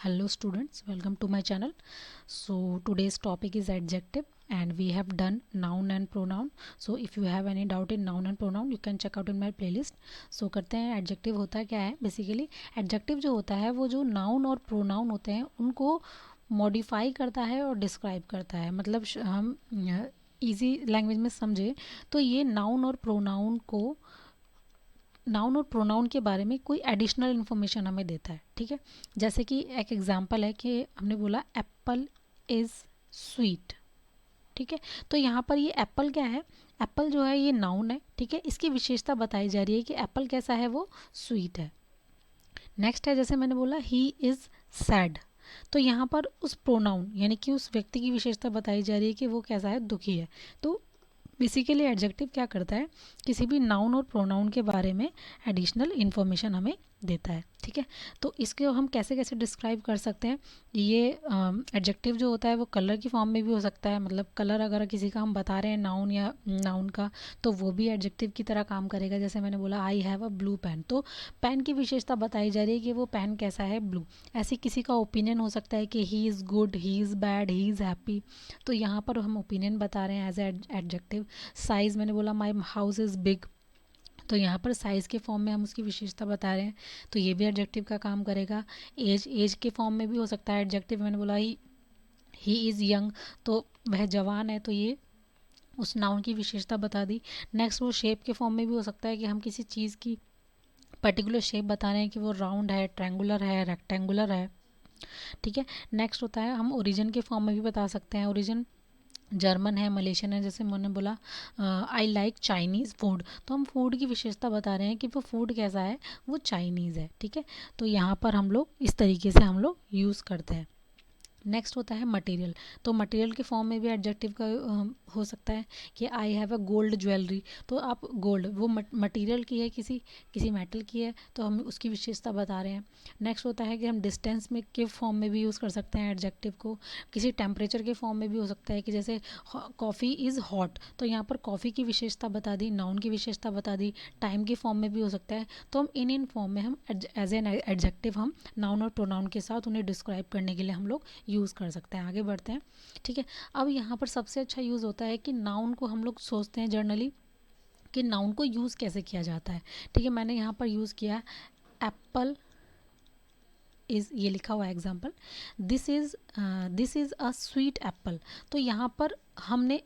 Hello students, welcome to my channel. So today's topic is adjective and we have done noun and pronoun. So if you have any doubt in noun and pronoun you can check out in my playlist. So करते हैं adjective होता क्या है basically. Adjective जो होता है वो जो noun और pronoun होते हैं उनको modify करता है और describe करता है. मतलब हम easy language में समझे तो ये noun और pronoun को नाउन और प्रोनाउन के बारे में कोई एडिशनल इन्फॉर्मेशन हमें देता है. ठीक है, जैसे कि एक एग्जांपल है कि हमने बोला एप्पल इज़ स्वीट. ठीक है, तो यहाँ पर ये एप्पल क्या है, एप्पल जो है ये नाउन है. ठीक है, इसकी विशेषता बताई जा रही है कि एप्पल कैसा है, वो स्वीट है. नेक्स्ट है जैसे मैंने बोला ही इज़ सैड, तो यहाँ पर उस प्रोनाउन यानी कि उस व्यक्ति की विशेषता बताई जा रही है कि वो कैसा है, दुखी है. तो बेसिकली एडजेक्टिव क्या करता है, किसी भी नाउन और प्रोनाउन के बारे में एडिशनल इन्फॉर्मेशन हमें देता है. ठीक है, तो इसको हम कैसे कैसे डिस्क्राइब कर सकते हैं. ये एडजेक्टिव जो होता है वो कलर की फॉर्म में भी हो सकता है. मतलब कलर अगर किसी का हम बता रहे हैं नाउन या नाउन का, तो वो भी एडजेक्टिव की तरह काम करेगा. जैसे मैंने बोला I have a blue pen, तो पेन की विशेषता बताई जा रही है कि वो पेन कैसा है, ब्लू. ऐसे किसी का ओपिनियन हो सकता है कि he is good, he is bad, he is happy, तो यहाँ पर हम ओपिनियन बता रहे हैं एज एडजेक्टिव. साइज़ मैंने बोला माई हाउस इज़ बिग, तो यहाँ पर साइज़ के फॉर्म में हम उसकी विशेषता बता रहे हैं, तो ये भी एडजेक्टिव का काम करेगा. एज के फॉर्म में भी हो सकता है एडजेक्टिव. मैंने बोला ही इज़ यंग, तो वह जवान है, तो ये उस नाउन की विशेषता बता दी. नेक्स्ट वो शेप के फॉर्म में भी हो सकता है कि हम किसी चीज़ की पर्टिकुलर शेप बता रहे हैं कि वो राउंड है, ट्रायंगुलर है, रेक्टेंगुलर है. ठीक है, नेक्स्ट होता है हम ओरिजिन के फॉर्म में भी बता सकते हैं. ओरिजिन जर्मन है, मलेशियन है. जैसे मैंने बोला आई लाइक चाइनीज़ फूड, तो हम फूड की विशेषता बता रहे हैं कि वो फूड कैसा है, वो चाइनीज़ है. ठीक है, तो यहाँ पर हम लोग इस तरीके से हम लोग यूज़ करते हैं. नेक्स्ट होता है मटेरियल, तो मटेरियल के फॉर्म में भी एडजेक्टिव का हो सकता है कि आई हैव अ गोल्ड ज्वेलरी, तो आप गोल्ड वो मटेरियल की है, किसी किसी मेटल की है, तो हम उसकी विशेषता बता रहे हैं. नेक्स्ट होता है कि हम डिस्टेंस में के फॉर्म में भी यूज़ कर सकते हैं एडजेक्टिव को. किसी टेम्परेचर के फॉर्म में भी हो सकता है कि जैसे कॉफ़ी इज़ हॉट, तो यहाँ पर कॉफ़ी की विशेषता बता दी, नाउन की विशेषता बता दी. टाइम के फॉर्म में भी हो सकता है, तो हम इन फॉर्म में हम एज एन एडजेक्टिव हम नाउन और प्रोनाउन के साथ उन्हें डिस्क्राइब करने के लिए हम लोग यूज़ कर सकते हैं. आगे बढ़ते हैं. ठीक है, अब यहाँ पर सबसे अच्छा यूज़ होता है कि नाउन को हम लोग सोचते हैं जनरली कि नाउन को यूज़ कैसे किया जाता है. ठीक है, मैंने यहाँ पर यूज़ किया एप्पल इज़, ये लिखा हुआ है example, this is a sweet Apple, तो यहाँ पर हमने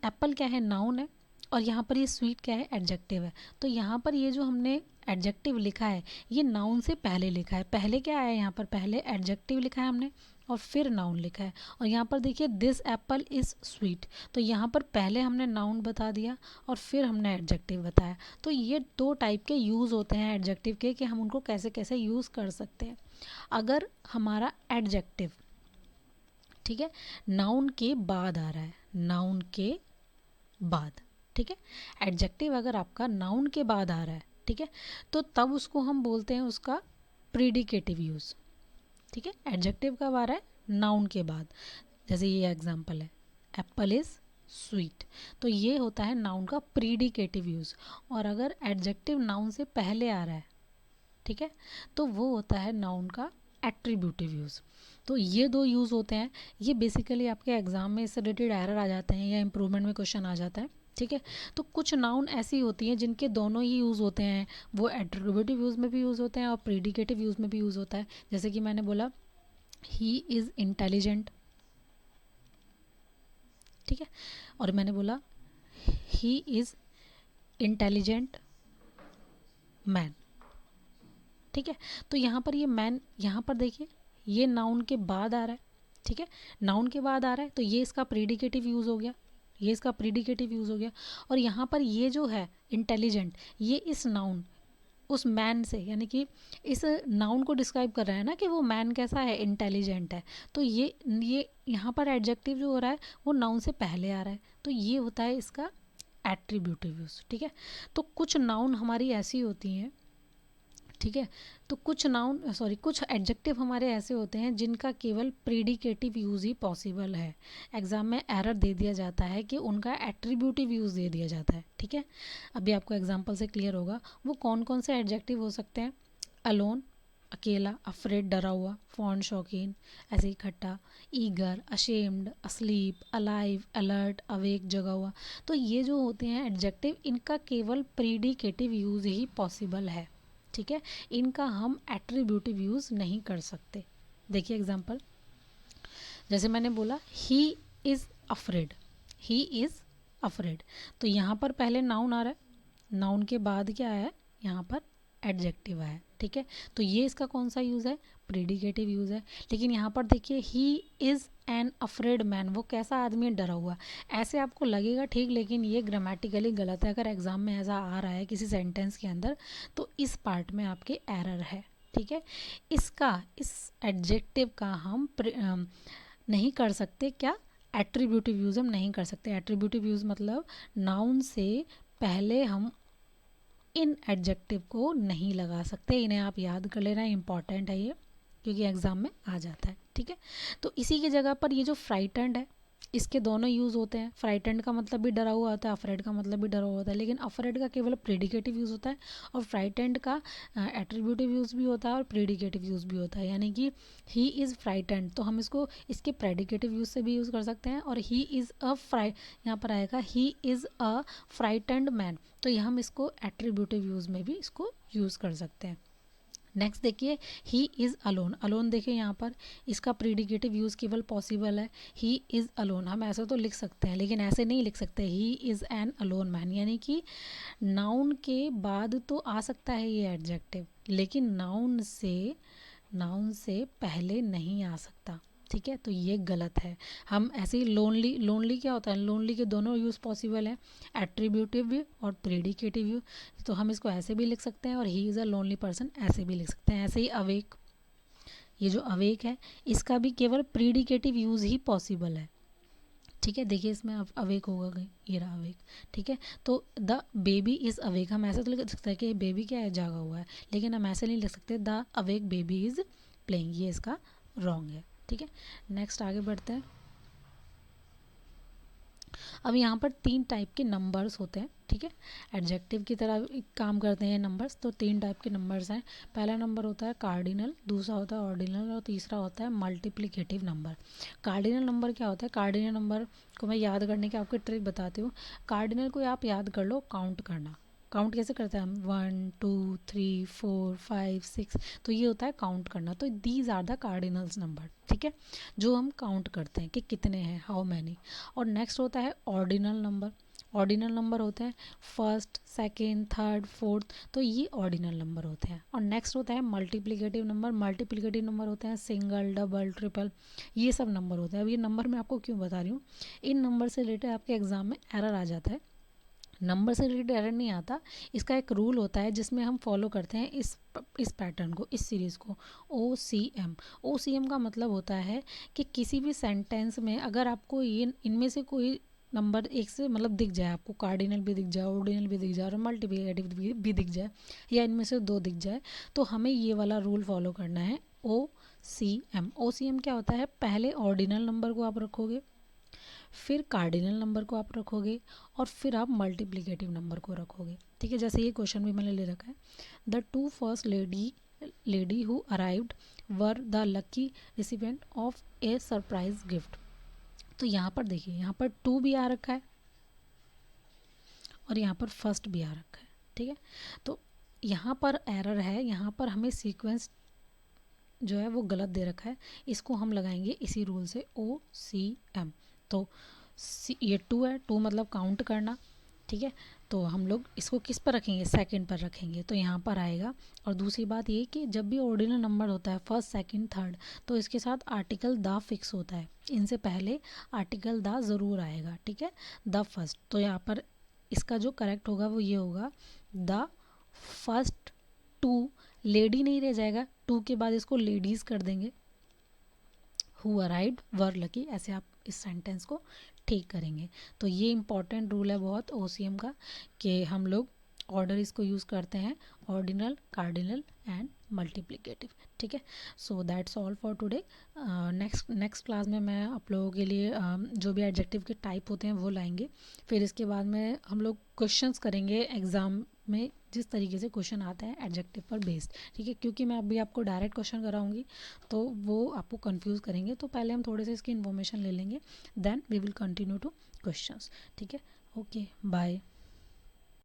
एप्पल क्या है, नाउन है, और यहाँ पर ये स्वीट क्या है, एडजेक्टिव है. तो यहाँ पर ये जो हमने एडजेक्टिव लिखा है ये नाउन से पहले लिखा है. पहले क्या आया यहाँ पर, पहले एडजेक्टिव लिखा है हमने और फिर नाउन लिखा है. और यहाँ पर देखिए दिस एप्पल इज़ स्वीट, तो यहाँ पर पहले हमने नाउन बता दिया और फिर हमने एडजेक्टिव बताया. तो ये दो टाइप के यूज़ होते हैं एडजेक्टिव के कि हम उनको कैसे कैसे यूज़ कर सकते हैं. अगर हमारा एडजेक्टिव, ठीक है, नाउन के बाद आ रहा है, नाउन के बाद, ठीक है, एडजेक्टिव अगर आपका नाउन के बाद आ रहा है, ठीक है, तो तब उसको हम बोलते हैं उसका प्रीडिकेटिव यूज़. ठीक है, एडजेक्टिव कब आ रहा है, नाउन के बाद. जैसे ये एग्जांपल है एप्पल इज़ स्वीट, तो ये होता है नाउन का प्रीडिकेटिव यूज़. और अगर एडजेक्टिव नाउन से पहले आ रहा है, ठीक है, तो वो होता है नाउन का एट्रीब्यूटिव यूज़. तो ये दो यूज़ होते हैं. ये बेसिकली आपके एग्जाम में इससे रिलेटेड एरर आ जाते हैं या इम्प्रूवमेंट में क्वेश्चन आ जाता है. ठीक है, तो कुछ नाउन ऐसी होती हैं जिनके दोनों ही यूज़ होते हैं, वो एट्रीब्यूटिव यूज़ में भी यूज़ होते हैं और प्रीडिकेटिव यूज़ में भी यूज़ होता है. जैसे कि मैंने बोला ही इज़ इंटेलिजेंट, ठीक है, और मैंने बोला ही इज़ इंटेलिजेंट मैन. ठीक है, तो यहाँ पर ये मैन, यहाँ पर देखिए ये नाउन के बाद आ रहा है. ठीक है, नाउन के बाद आ रहा है तो ये इसका प्रीडिकेटिव यूज़ हो गया, ये इसका प्रीडिकेटिव यूज़ हो गया. और यहाँ पर ये जो है इंटेलिजेंट, ये इस नाउन उस मैन से, यानी कि इस नाउन को डिस्क्राइब कर रहा है ना कि वो मैन कैसा है, इंटेलिजेंट है. तो ये यहाँ पर एडजेक्टिव जो हो रहा है वो नाउन से पहले आ रहा है, तो ये होता है इसका एट्रीब्यूटिव यूज़. ठीक है, तो कुछ नाउन हमारी ऐसी होती हैं, ठीक है, तो कुछ नाउन सॉरी कुछ एडजेक्टिव हमारे ऐसे होते हैं जिनका केवल प्रीडिकेटिव यूज़ ही पॉसिबल है. एग्जाम में एरर दे दिया जाता है कि उनका एट्रीब्यूटिव यूज़ दे दिया जाता है. ठीक है, अभी आपको एग्जांपल से क्लियर होगा वो कौन कौन से एडजेक्टिव हो सकते हैं. अलोन, अकेला, अफ्रेड डरा हुआ, फॉन्ड शौकीन, ऐसे इकट्ठा, eager, ashamed, asleep, alive, alert, awake जगा हुआ। तो ये जो होते हैं एडजेक्टिव, इनका केवल प्रीडिकेटिव यूज़ ही पॉसिबल है, ठीक है। इनका हम एट्रीब्यूटिव यूज़ नहीं कर सकते। देखिए एग्जांपल, जैसे मैंने बोला he is afraid, he is afraid, तो यहाँ पर पहले नाउन आ रहा है, नाउन के बाद क्या है, यहाँ पर एडजेक्टिव है, ठीक है। तो ये इसका कौन सा यूज़ है, प्रीडिकेटिव यूज़ है। लेकिन यहाँ पर देखिए he is an afraid man, वो कैसा आदमी है, डरा हुआ। ऐसे आपको लगेगा ठीक, लेकिन ये ग्रामेटिकली गलत है। अगर एग्जाम में ऐसा आ रहा है किसी सेंटेंस के अंदर, तो इस पार्ट में आपके एरर है, ठीक है। इस एडजेक्टिव का हम नहीं कर सकते, क्या, एट्रीब्यूटिव यूज़ हम नहीं कर सकते। एट्रीब्यूटिव यूज़ मतलब नाउन से पहले हम इन एडजेक्टिव को नहीं लगा सकते। इन्हें आप याद कर लेना, इंपॉर्टेंट है ये, क्योंकि एग्जाम में आ जाता है, ठीक है। तो इसी की जगह पर ये जो फ्राइटेंड है, इसके दोनों यूज़ होते हैं। फ्राइटेंड का मतलब भी डरा हुआ होता है, अफ्रेड का मतलब भी डरा हुआ होता है, लेकिन अफ्रेड का केवल प्रेडिकेटिव यूज़ होता है और फ्राइटेंड का एट्रीब्यूटिव यूज़ भी होता है और प्रेडिकेटिव यूज़ भी होता है। यानी कि ही इज़ फ्राइटेंड, तो हम इसको इसके प्रेडिकेटिव यूज़ से भी यूज़ कर सकते हैं। और ही इज़ अ यहाँ पर आएगा he is a frightened man, तो ये हम इसको एट्रीब्यूटिव यूज़ में भी इसको यूज़ कर सकते हैं। नेक्स्ट देखिए, ही इज़ अलोन। अलोन देखिए यहाँ पर इसका प्रीडिकेटिव यूज़ केवल पॉसिबल है, ही इज़ अलोन। हम ऐसे तो लिख सकते हैं, लेकिन ऐसे नहीं लिख सकते, he is an alone man. यानी कि नाउन के बाद तो आ सकता है ये एडजेक्टिव, लेकिन नाउन से पहले नहीं आ सकता, ठीक है। तो ये गलत है। हम ऐसे ही लोनली, लोनली क्या होता है, लोनली के दोनों यूज़ पॉसिबल है, एट्रीब्यूटिव भी और प्रेडिकेटिव भी। तो हम इसको ऐसे भी लिख सकते हैं और he is a lonely person ऐसे भी लिख सकते हैं। ऐसे ही अवेक, ये जो अवेक है, इसका भी केवल प्रीडिकेटिव यूज़ ही पॉसिबल है, ठीक है। देखिए इसमें अब अवेक होगा कहीं, ये रहा अवेक, ठीक है। तो द बेबी इज़ अवेक, हम ऐसे तो लिख सकते हैं कि बेबी क्या है, जागा हुआ है, लेकिन हम ऐसे नहीं लिख सकते the awake baby is playing, ये इसका रॉन्ग है, ठीक है। नेक्स्ट आगे बढ़ते हैं। अब यहाँ पर 3 टाइप के नंबर्स होते हैं, ठीक है। एडजेक्टिव की तरह काम करते हैं नंबर्स। तो 3 टाइप के नंबर्स हैं। पहला नंबर होता है कार्डिनल, दूसरा होता है ऑर्डिनल और तीसरा होता है मल्टीप्लिकेटिव नंबर। कार्डिनल नंबर क्या होता है, कार्डिनल नंबर को मैं याद करने की आपको ट्रिक बताती हूँ। कार्डिनल को आप याद कर लो, काउंट करना। काउंट कैसे करते हैं हम, 1 2 3 4 5 6, तो ये होता है काउंट करना। तो these are the cardinals number, ठीक है, जो हम काउंट करते हैं कि कितने हैं, हाउ मैनी। और नेक्स्ट होता है ऑर्डिनल नंबर। ऑर्डिनल नंबर होते हैं फर्स्ट, सेकेंड, थर्ड, फोर्थ, तो ये ऑर्डिनल नंबर होते हैं। और नेक्स्ट होता है मल्टीप्लिकेटिव नंबर। मल्टीप्लिकेटिव नंबर होते हैं सिंगल, डबल, ट्रिपल, ये सब नंबर होते हैं। अब ये नंबर मैं आपको क्यों बता रही हूँ, इन नंबर से रिलेटेड आपके एग्जाम में एरर आ जाता है। नंबर से रिलेटेड एरर नहीं आता, इसका एक रूल होता है जिसमें हम फॉलो करते हैं इस पैटर्न को, इस सीरीज़ को, OCM। OCM का मतलब होता है कि किसी भी सेंटेंस में अगर आपको ये इनमें से कोई नंबर एक से मतलब दिख जाए, आपको कार्डिनल भी दिख जाए, ऑर्डिनल भी दिख जाए और मल्टीप्लिकेटिव भी दिख जाए, या इनमें से 2 दिख जाए, तो हमें ये वाला रूल फॉलो करना है, OCM। OCM क्या होता है, पहले ऑर्डिनल नंबर को आप रखोगे, फिर कार्डिनल नंबर को आप रखोगे और फिर आप मल्टीप्लिकेटिव नंबर को रखोगे, ठीक है। जैसे ये क्वेश्चन भी मैंने ले रखा है, the 2 first lady who arrived were the lucky recipient of A surprise gift. तो यहाँ पर देखिए, यहाँ पर 2 भी आ रखा है और यहाँ पर फर्स्ट भी आ रखा है, ठीक है। तो यहाँ पर एरर है, यहाँ पर हमें सीक्वेंस जो है वो गलत दे रखा है, इसको हम लगाएंगे इसी रूल से, OCM। तो ये 2 है, 2 मतलब काउंट करना, ठीक है। तो हम लोग इसको किस पर रखेंगे, सेकंड पर रखेंगे, तो यहाँ पर आएगा। और दूसरी बात ये कि जब भी ऑर्डिनल नंबर होता है फर्स्ट, सेकंड, थर्ड, तो इसके साथ आर्टिकल द फिक्स होता है, इनसे पहले आर्टिकल द ज़रूर आएगा, ठीक है, द फर्स्ट। तो यहाँ पर इसका जो करेक्ट होगा वो ये होगा, द फर्स्ट 2, लेडी नहीं रह जाएगा, 2 के बाद इसको लेडीज़ कर देंगे, हु अराइव्ड वर लकी, ऐसे आप इस सेंटेंस को ठीक करेंगे। तो ये इंपॉर्टेंट रूल है बहुत OCM का, कि हम लोग ऑर्डर इसको यूज़ करते हैं, ऑर्डिनल, कार्डिनल एंड मल्टीप्लिकेटिव, ठीक है। So that's all for today. Next class में मैं आप लोगों के लिए जो भी एडजेक्टिव के टाइप होते हैं वो लाएंगे। फिर इसके बाद में हम लोग क्वेश्चंस करेंगे एग्ज़ाम में जिस तरीके से क्वेश्चन आता है एडजेक्टिव पर बेस्ड, ठीक है। क्योंकि मैं अभी आपको डायरेक्ट क्वेश्चन कराऊंगी तो वो आपको कंफ्यूज करेंगे, तो पहले हम थोड़े से इसकी इन्फॉर्मेशन ले लेंगे, then we will continue to questions, ठीक है। Okay, bye.